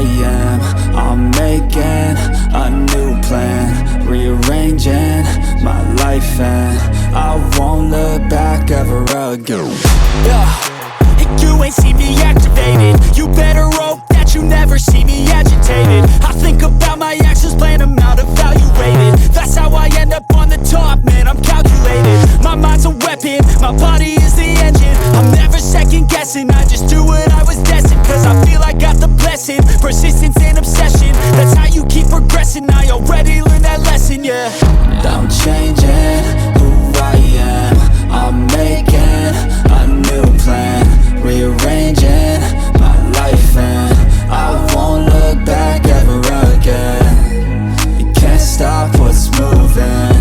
I am. I'm making a new plan, rearranging my life, and I won't look back ever again. You ain't see me activated. You better hope that you never see me agitated. I think about my actions, plan them out, evaluated. That's how I end up on the top, man, I'm calculated. My mind's a weapon, my body is the engine. I'm never second guessing, I just do what I was destined. Cause I feel I got the blessing, persistence and obsession. That's how you keep progressing, I already learned that lesson, yeah. I'm changing who I am. I'm making a new plan, rearranging my life, and I won't look back ever again. You can't stop what's moving.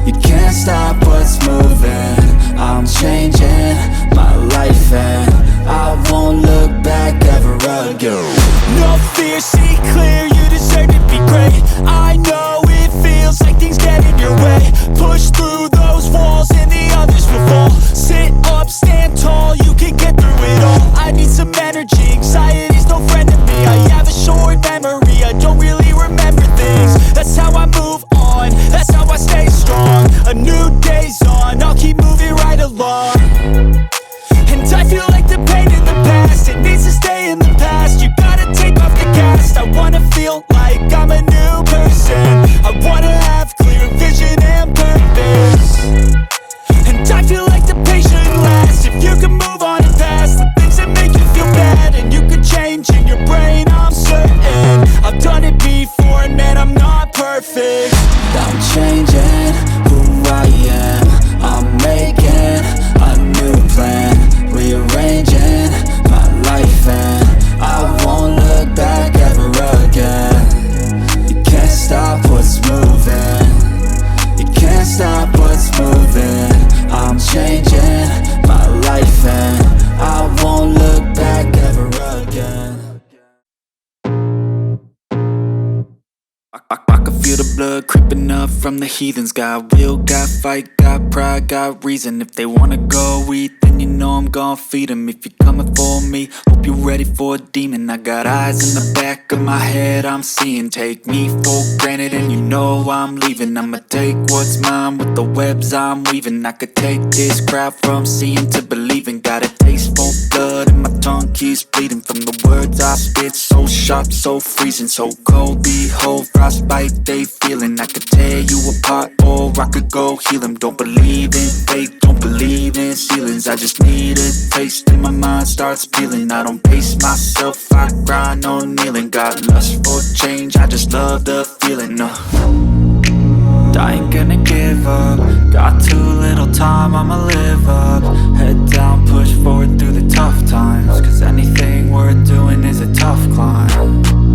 You can't stop what's moving. I'm changing my life, and I won't look back ever again. No fear, see clear, you deserve to be great. I know it feels like things get in your way. Push through those walls and the others will fall. Sit up, stand tall, you can get through it all. I need some energy, anxiety's no friend to me. I have a short memory, I don't really remember things. That's how I move on, that's how I stay strong. A new day's on, I'll keep moving right along. And I feel like the pain in the past, it needs to stay in the past. You gotta take off the cast. I wanna feel like I'm a new person. I wanna have clear vision and purpose. And I feel like the pain shouldn't last. If you can move on and past the things that make you feel bad, and you can change in your brain, I'm certain. I've done it before and man, I'm not perfect. I'm changing who I am. I'm making a new plan, rearranging my life, and I won't look back ever again. You can't stop what's moving. You can't stop what's moving. I'm changing my life, and I won't look back ever again. I can feel the blood creeping up from the heathens. Got will, got fight, got pride, got reason. If they wanna go eat, then you know I'm gon' feed them. If you're coming for me, hope you're ready for a demon. I got eyes in the back of my head, I'm seeing. Take me for granted and you know I'm leaving. I'ma take what's mine with the webs I'm weaving. I could take this crowd from seeing to believing. Got a taste for blood and my tongue keeps bleeding. From the words I spit, so sharp, so freezing. So cold, behold, frostbite they feeling. I could tear you apart or I could go heal them. Don't believe in fate, don't believe in ceilings. I just need a taste and my mind starts peeling. I don't pace myself, I grind on kneeling. Got lust for change, I just love the feeling. I ain't gonna give up. Got too little time, I'ma live up. Head down, push forward through the tough times. Cause anything worth doing is a tough climb.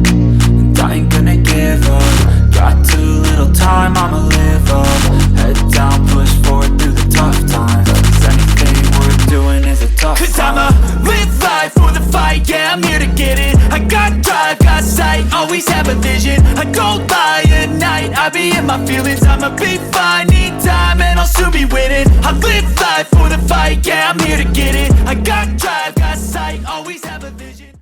And I ain't gonna give up. Got too little time, I'ma live up. Head down, push forward through the tough times. Cause anything worth doing is a tough climb. Cause I'ma live life for the fight, yeah, I'm here to get it. I got drive, got sight, always have a vision. I go by at night, I be in my feelings. I'ma be fine, need time and I'll soon be winning. I live life for the fight, yeah, I'm here to get it. I got drive.